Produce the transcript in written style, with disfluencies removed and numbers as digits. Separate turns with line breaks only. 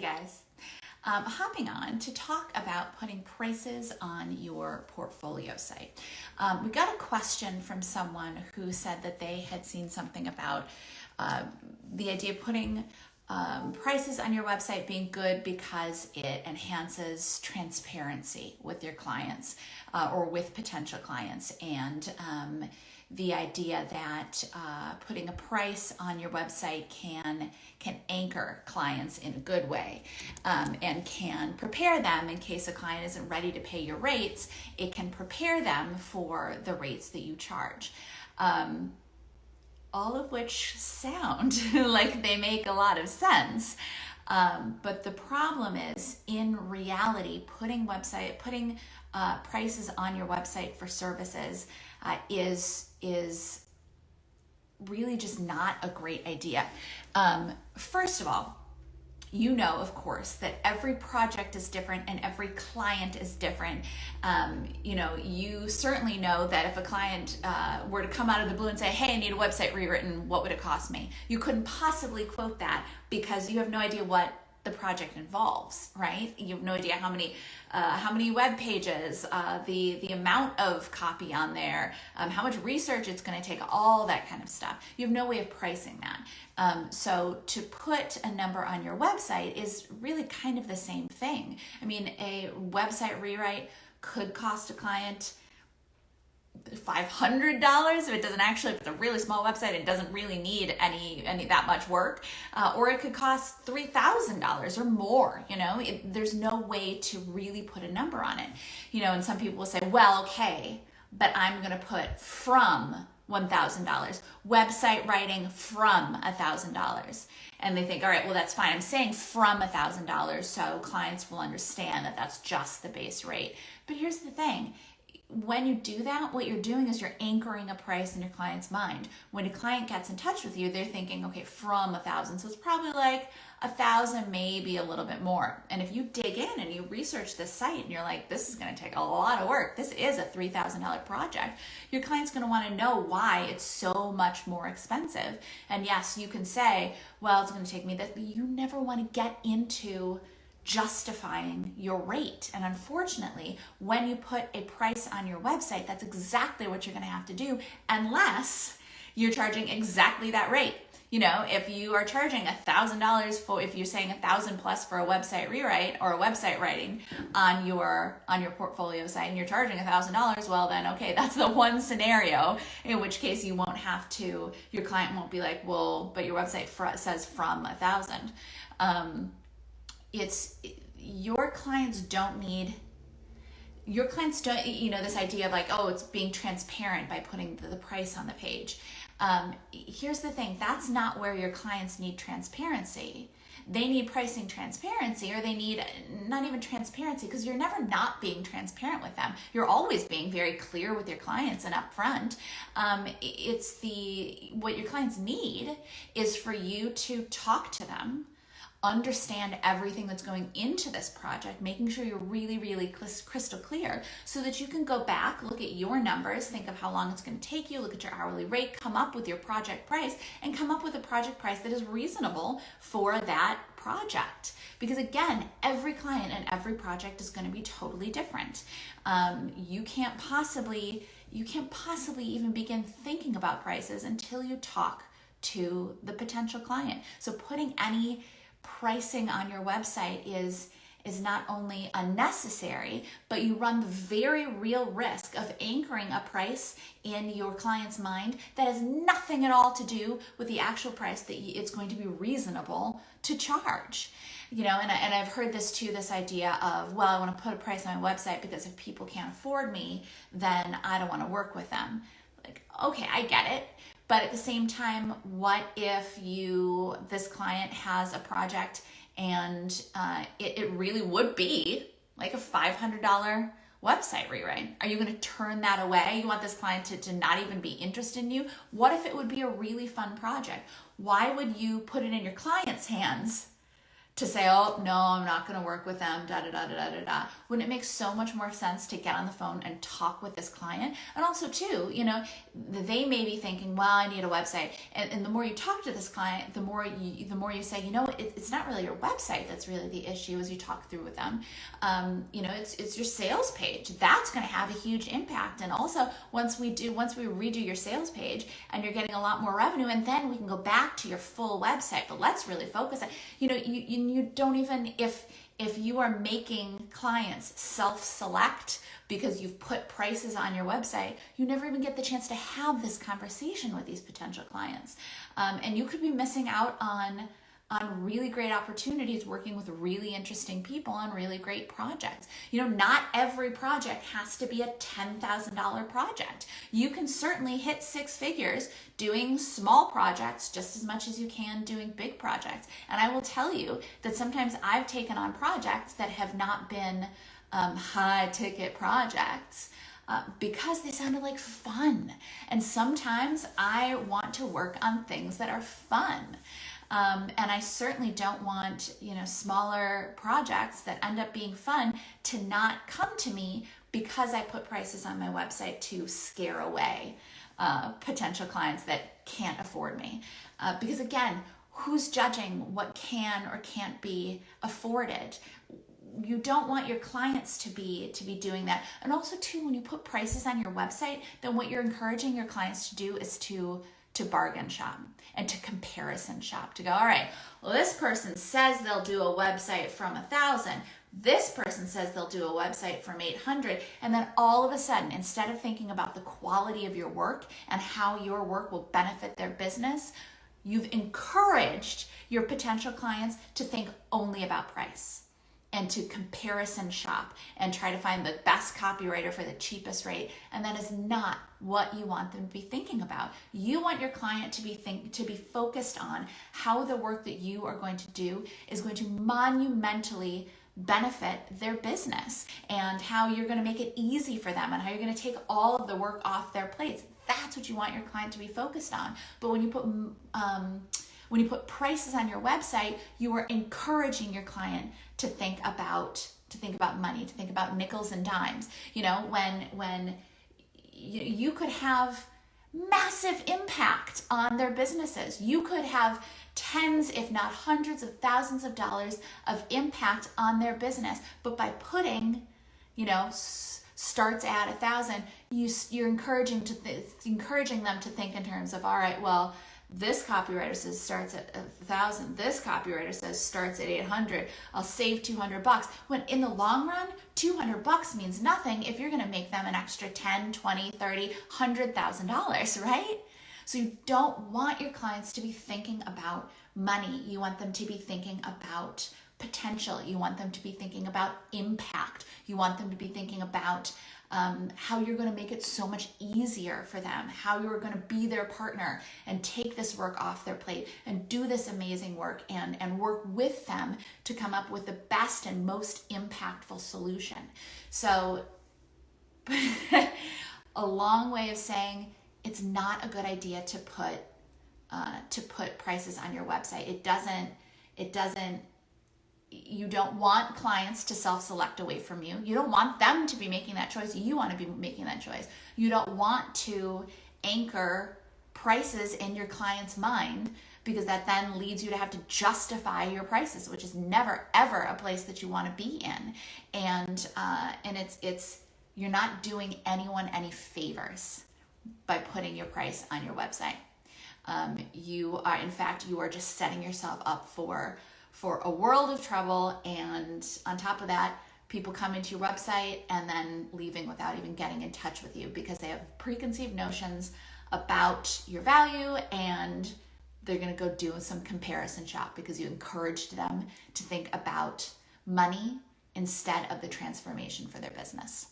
guys. Hopping on to talk about putting prices on your portfolio site. We got a question from someone who said that they had seen something about the idea of putting prices on your website being good because it enhances transparency with your clients or with potential clients, and the idea that putting a price on your website can anchor clients in a good way, and can prepare them in case a client isn't ready to pay your rates. It can prepare them for the rates that you charge. All of which sound like they make a lot of sense. But the problem is, in reality, putting prices on your website for services is really just not a great idea. First of all, you know, of course, that every project is different and every client is different. You certainly know that if a client were to come out of the blue and say, hey, I need a website rewritten, what would it cost me? You couldn't possibly quote that because you have no idea what the project involves, right? You have no idea how many web pages, the amount of copy on there, how much research it's going to take, all that kind of stuff. You have no way of pricing that. So to put a number on your website is really kind of the same thing. I mean, a website rewrite could cost a client $500 if it doesn't actually, if it's a really small website and doesn't really need any that much work, or it could cost $3,000 or more. There's no way to really put a number on it. And some people will say, well, okay, but I'm going to put from $1,000, website writing from $1,000. And they think, all right, well, that's fine. I'm saying from $1,000, so clients will understand that that's just the base rate. But here's the thing. When you do that, what you're doing is you're anchoring a price in your client's mind. When a client gets in touch with you, they're thinking, okay, from 1,000. So it's probably like 1,000, maybe a little bit more. And if you dig in and you research this site and you're like, this is going to take a lot of work. This is a $3,000 project. Your client's going to want to know why it's so much more expensive. And yes, you can say, well, it's going to take me this, but you never want to get into justifying your rate. And unfortunately, when you put a price on your website, that's exactly what you're going to have to do, unless you're charging exactly that rate. If you are charging $1,000 for, if you're saying 1,000 plus for a website rewrite or a website writing on your portfolio site, and you're charging $1,000, well then, okay, that's the one scenario in which case you won't have to, your client won't be like, well, but your website says from 1,000. Your clients don't, this idea of like, oh, it's being transparent by putting the price on the page. Here's the thing, that's not where your clients need transparency. They need pricing transparency, or they need not even transparency, because you're never not being transparent with them. You're always being very clear with your clients and upfront. What your clients need is for you to talk to them, understand everything that's going into this project, making sure you're really, really crystal clear, so that you can go back, look at your numbers, think of how long it's going to take you, look at your hourly rate, come up with your project price, and come up with a project price that is reasonable for that project. Because again, every client and every project is going to be totally different. You can't possibly even begin thinking about prices until you talk to the potential client. So putting any pricing on your website is not only unnecessary, but you run the very real risk of anchoring a price in your client's mind that has nothing at all to do with the actual price that it's going to be reasonable to charge. And I've heard this too, this idea of, well, I want to put a price on my website because if people can't afford me, then I don't want to work with them. Like, okay, I get it. But at the same time, what if this client has a project and it really would be like a $500 website rewrite? Are you going to turn that away? You want this client to not even be interested in you? What if it would be a really fun project? Why would you put it in your client's hands to say, oh, no, I'm not going to work with them, da, da, da, da, da, da, da. Wouldn't it make so much more sense to get on the phone and talk with this client? And also too, they may be thinking, well, I need a website. And the more you talk to this client, the more you say, it's not really your website that's really the issue as you talk through with them. It's your sales page. That's going to have a huge impact. And also once we redo your sales page and you're getting a lot more revenue, and then we can go back to your full website, but let's really focus on, you don't even, if you are making clients self-select because you've put prices on your website, you never even get the chance to have this conversation with these potential clients. And you could be missing out on really great opportunities working with really interesting people on really great projects. Not every project has to be a $10,000 project. You can certainly hit six figures doing small projects just as much as you can doing big projects. And I will tell you that sometimes I've taken on projects that have not been high ticket projects because they sounded like fun. And sometimes I want to work on things that are fun. And I certainly don't want, smaller projects that end up being fun to not come to me because I put prices on my website to scare away potential clients that can't afford me. Because again, who's judging what can or can't be afforded? You don't want your clients to be doing that. And also too, when you put prices on your website, then what you're encouraging your clients to do is to bargain shop and to comparison shop, to go, all right, well, this person says they'll do a website from 1,000. This person says they'll do a website from 800. And then all of a sudden, instead of thinking about the quality of your work and how your work will benefit their business, you've encouraged your potential clients to think only about price and to comparison shop and try to find the best copywriter for the cheapest rate. And that is not what you want them to be thinking about. You want your client to be focused on how the work that you are going to do is going to monumentally benefit their business, and how you're going to make it easy for them, and how you're going to take all of the work off their plates. That's what you want your client to be focused on. But when you put prices on your website, you are encouraging your client to think about money, to think about nickels and dimes. When you could have massive impact on their businesses. You could have tens, if not hundreds of thousands of dollars of impact on their business. But by putting, starts at 1,000, you're encouraging them to think in terms of, all right, well, this copywriter says starts at 1,000. This copywriter says starts at 800. I'll save $200. When in the long run, $200 means nothing if you're going to make them an extra $10, $20, $30, $100,000, right? So you don't want your clients to be thinking about money. You want them to be thinking about potential. You want them to be thinking about impact. You want them to be thinking about how you're going to make it so much easier for them, how you're going to be their partner and take this work off their plate and do this amazing work and work with them to come up with the best and most impactful solution. So a long way of saying it's not a good idea to put prices on your website. It doesn't. You don't want clients to self-select away from you. You don't want them to be making that choice. You want to be making that choice. You don't want to anchor prices in your client's mind, because that then leads you to have to justify your prices, which is never ever a place that you want to be in. And it's you're not doing anyone any favors by putting your price on your website. You are just setting yourself up for a world of trouble. And on top of that, people come into your website and then leaving without even getting in touch with you because they have preconceived notions about your value, and they're going to go do some comparison shop because you encouraged them to think about money instead of the transformation for their business.